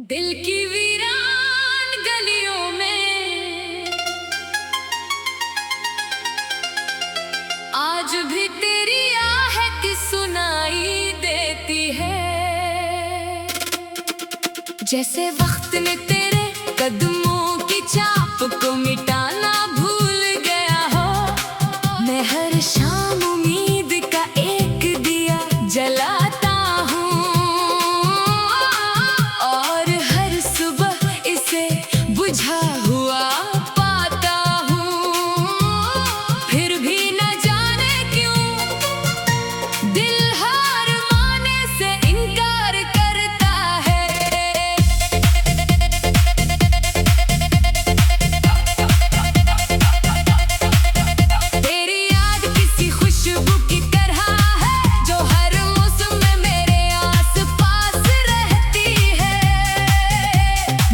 दिल की वीरान गलियों में आज भी तेरी आहट सुनाई देती है। जैसे वक्त ने तेरे कदमों की छाप को मिटाना भूल गया हो। मैं हर शाम उम्मीद का एक दिया जलाता हूँ और हर सुबह इसे बुझा हुआ पाता हूँ। फिर भी न जाने क्यों दिल हार मानने से इनकार करता है। तेरी याद किसी खुशबू की तरह है जो हर मौसम में मेरे आस पास रहती है।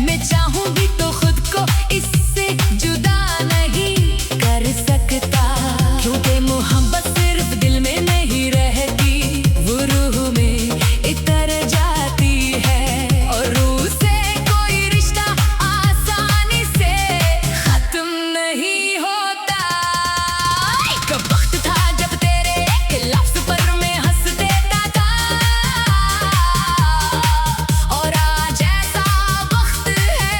मैं चाहूंगी तो खुद को इससे जुदा नहीं कर सकता, क्योंकि मोहब्बत सिर्फ दिल में नहीं रहती, वो रूह में इतर जाती है। और रूह से कोई रिश्ता आसानी से खत्म नहीं होता। एक वक्त था जब तेरे एक लफ्ज़ पर मैं हंस देता था, और आज ऐसा वक्त है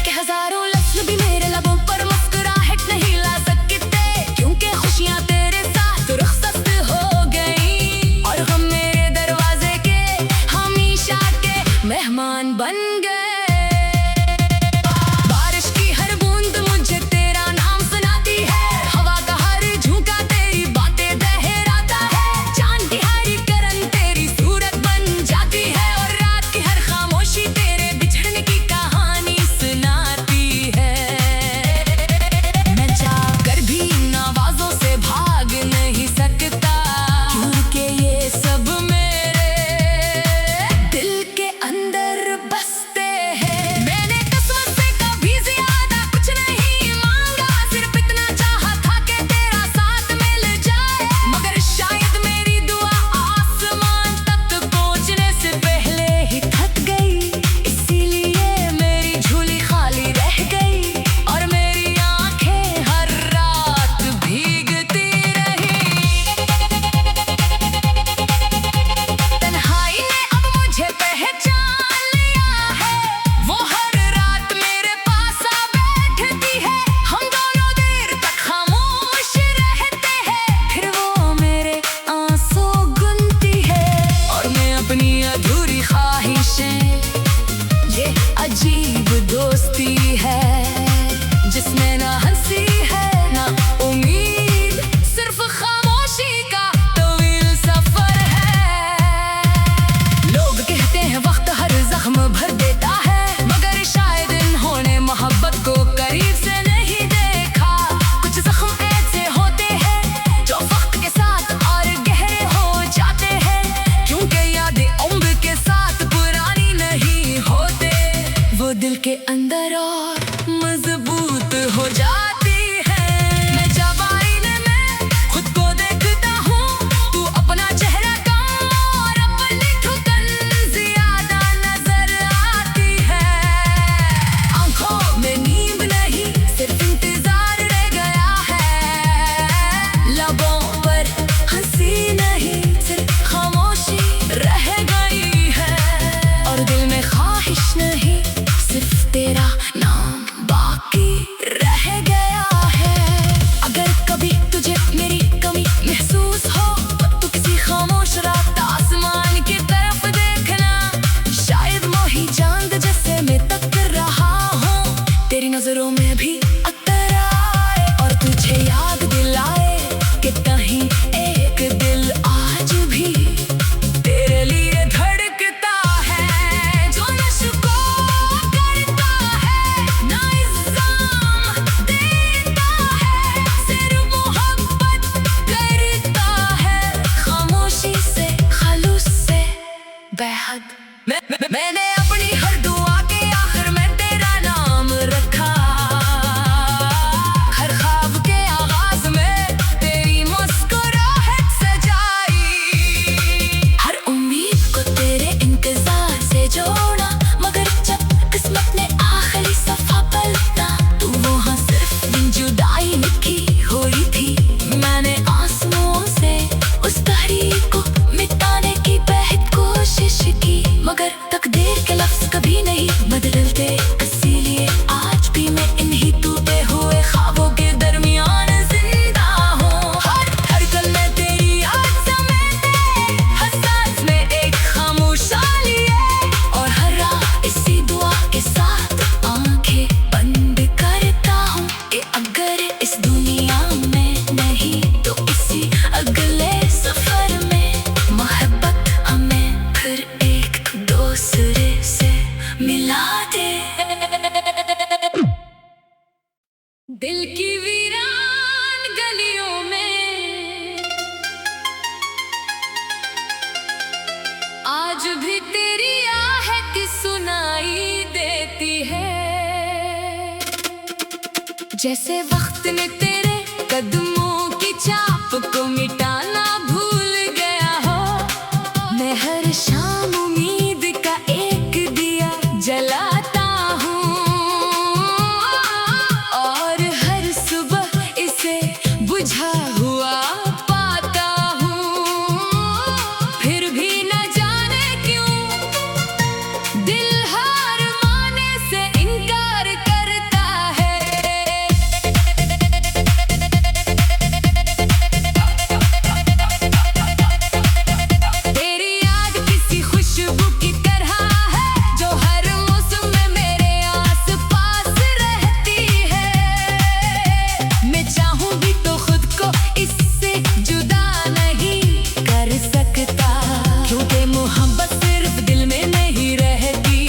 कि हजारों लफ्ज़ भी मेरे लबों पर मुस्कुराहट नहीं ला सकते, क्योंकि खुशियाँ तेरे साथ रुखसत हो गई और गम मेरे दरवाजे के हमेशा के मेहमान बन गए। बारिश की हर बूंद मुझे तेरा नाम सुनाती है, हवा का हर झोंका तेरी बातें दोहराता है। चांद की हर किरण तेरी सूरत बन जाती है, और रात की हर खामोशी तेरे बिछड़ने की कहानी सुनाती है। मैं चाहकर भी इन आवाज़ों से भाग नहीं सकता, क्योंकि ये सब मेरे दिल के अंदर बसते हैं। मैंने किस्मत से कभी ज्यादा कुछ नहीं मांगा, सिर्फ इतना चाहा था कि तेरा साथ मिल जाए। मगर शायद मेरी दुआ आसमान तक पहुंचने से पहले ही थक गई, इसीलिए मेरी झोली खाली रह गई और मेरी आंखें हर रात भीगती रही। तन्हाई ने अब मुझे पहचान लिया है, वो हर रात मेरे पास आ बैठती है। हम दोनों देर तक खामोश रहते हैं, फिर वो मेरे आंसू गुनती है और मैं अपनी अधूरी ख्वाहिशें, ये अजीब दोस्ती है जिसमें ना हंसी है ना उम्मीद, सिर्फ खामोशी का तवील सफर है। लोग कहते हैं वक्त हर जख्म भर देता है, मगर शायद इन्होंने मोहब्बत को करीब से नहीं देखा। कुछ जख्म ऐसे होते हैं जो वक्त के साथ और गहरे हो जाते हैं, क्योंकि यादें उम्र के साथ पुरानी नहीं होते, वो दिल के अंदर और मजबूत हो जाती है। मैं जब आईने में खुद को देखता हूँ, तू अपना चेहरा कम और अपनी ठुकन ज्यादा नजर आती है। आंखों में नींद नहीं, सिर्फ इंतजार रह गया है। लबों पर हंसी नहीं, सिर्फ खामोशी रह गई है, और दिल में ख्वाहिश नहीं, सिर्फ तेरा नाम तकदीर के लफ्ज कभी नहीं बदलते, इसीलिए आज भी मैं इन्हीं टूटे हुए ख्वाबों के दरमियान जिंदा हूँ। हर धड़कन में तेरी याद समेटे, हर सांस में एक खामोशाली है, और हर रात इसी दुआ के साथ आंखें बंद करता हूँ कि अगर इस दुनिया में नहीं तो इसी अगले सफर में मोहब्बत हमें फिर एक दूसरे से मिला दे। दिल की वीरान गलियों में आज भी तेरी आहट सुनाई देती है, जैसे वक्त ने तेरे कदमों की छाप को मिटाना भूल गया हो। मैं हर शाम उम्मीद का एक दिया जलाता हूँ, और हर सुबह इसे बुझा हुआ पाता हूँ। फिर भी न जाने क्यों दिल हार माने से इनकार करता है। तेरी याद किसी खुशबू की तरह है, जो हर मौसम में मेरे आस पास रहती है। मैं चाहूँ भी तो खुद को इससे जुदा नहीं कर सकता, क्योंकि मोहब्बत सिर्फ दिल में नहीं रहती,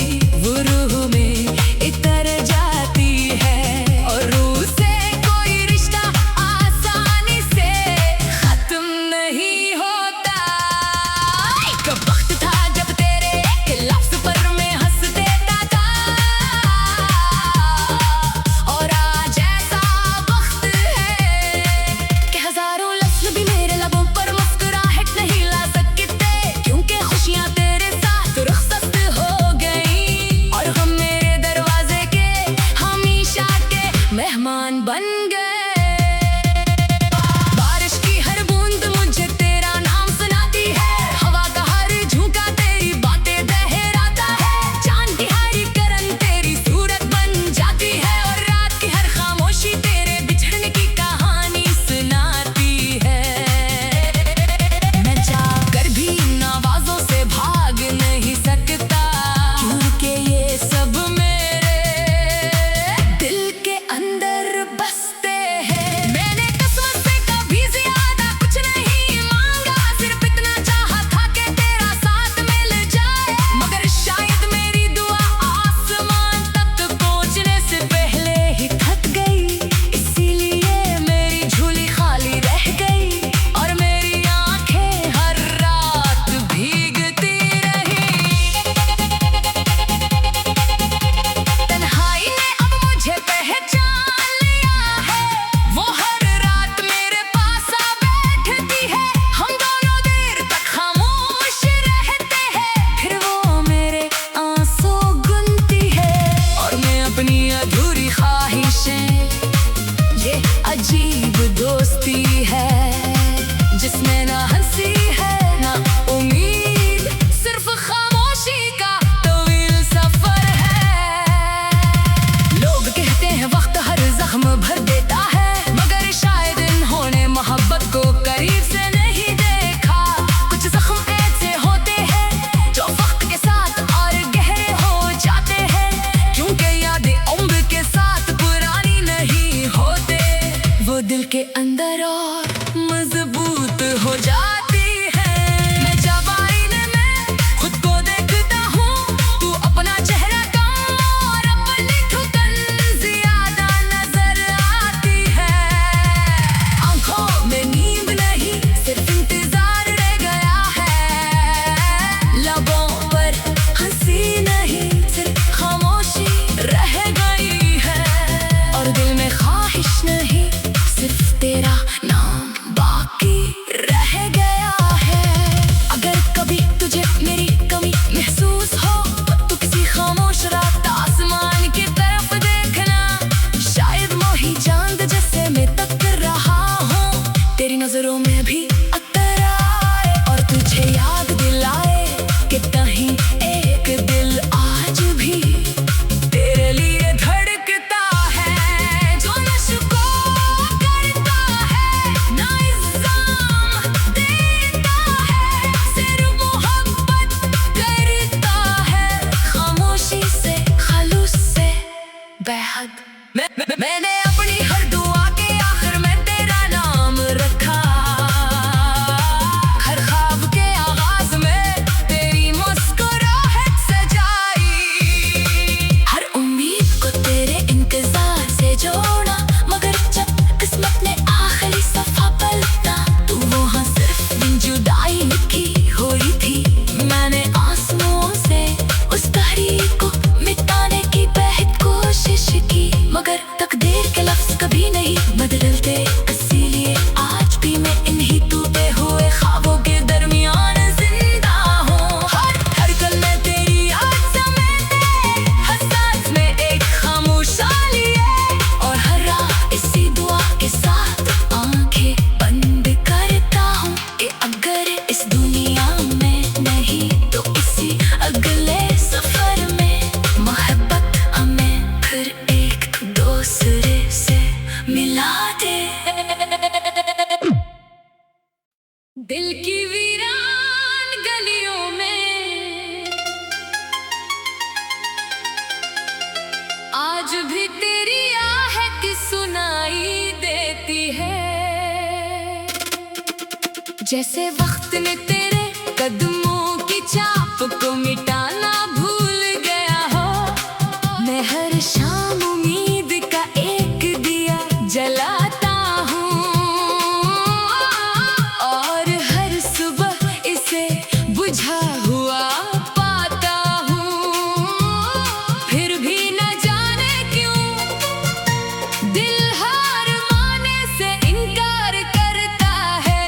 बेहद। मैंने अपनी हर दुआ के आखिर में तेरा नाम रखा, हर ख्वाब के आगाज में तेरी मुस्कुराहट सजाई, हर उम्मीद को तेरे इंतजार से जोड़ा, मगर जब किस्मत ने आखिरी सफा पलटा, तू वहाँ सिर्फ दिन जुदाई लिखी हुई थी। मैंने आंसुओं से उस तहरीर को मिटाने की बेहद कोशिश की, मगर तकदीर के लफ्ज कभी नहीं बदलते, इसीलिए आज भी मैं इन्हीं टूटे हुए ख्वाबों के दरमियान जिंदा हूँ। हर कल में तेरी याद समेटे, हर सांस में एक खामोशाली है, और हर रात इसी दुआ के साथ आंखें बंद करता हूँ कि अगर इस दुनिया में नहीं तो इसी अगले सफर में मोहब्बत हमें फिर एक दूसरे से मिला दे। दिल की वीरान गलियों में आज भी तेरी आहट सुनाई देती है, जैसे वक्त ने तेरे कदमों की छाप को मिटाना भूल गया हो। मैं हर शाम उम्मीद का एक दिया जलाता हूँ, और हर सुबह इसे बुझा हुआ पाता हूँ, फिर भी न जाने क्यों दिल हार माने से इनकार करता है।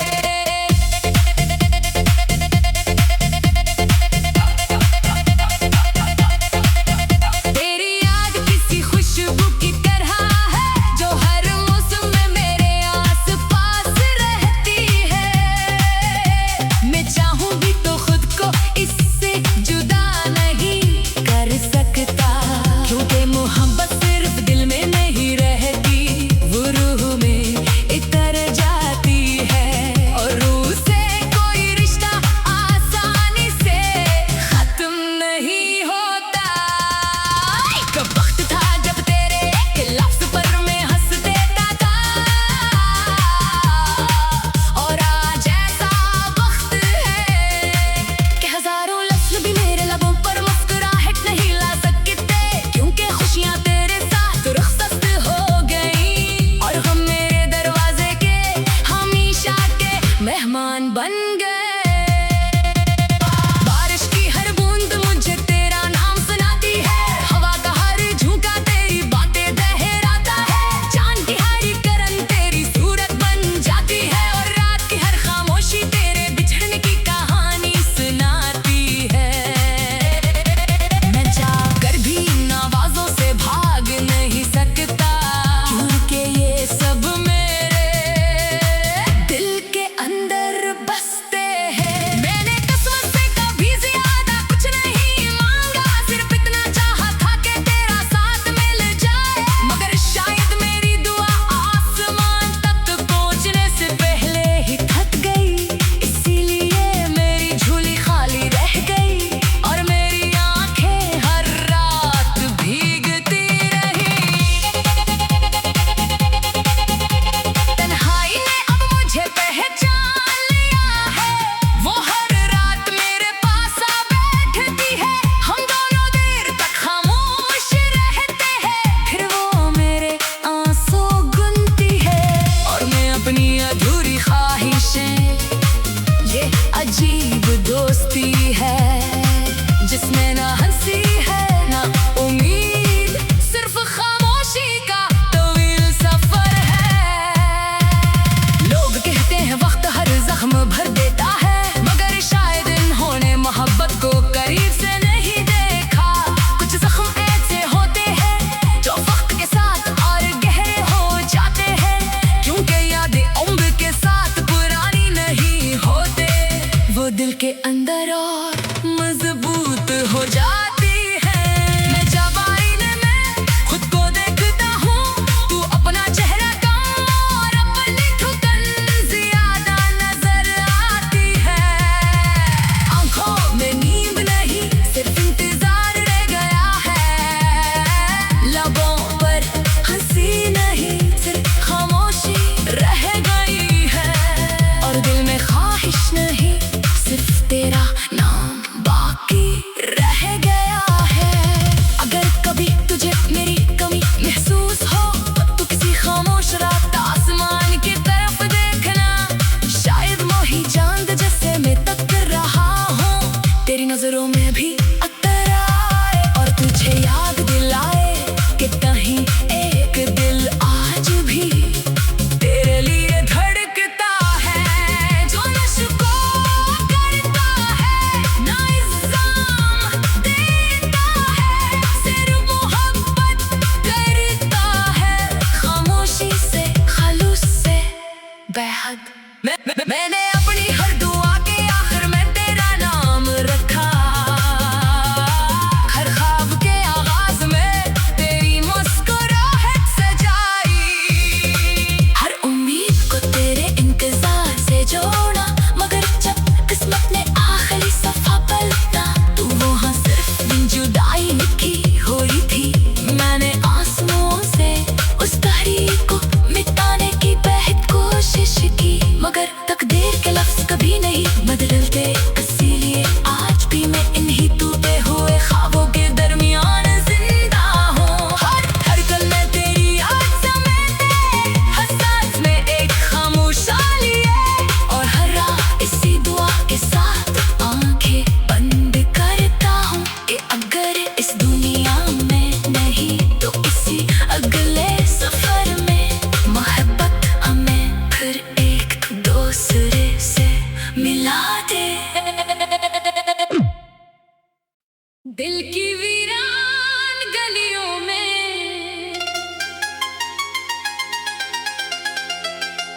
वीरान गलियों में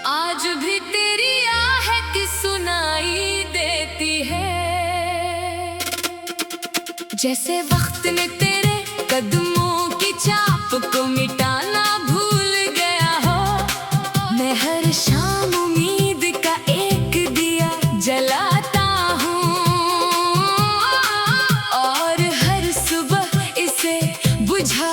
आज भी तेरी आहट सुनाई देती है। जैसे वक्त ने तेरे कदमों की छाप को मिटाना भूल गया हो, मैं हर शाम उम्मीद का एक दिया जलाता हूँ और हर सुबह इसे बुझा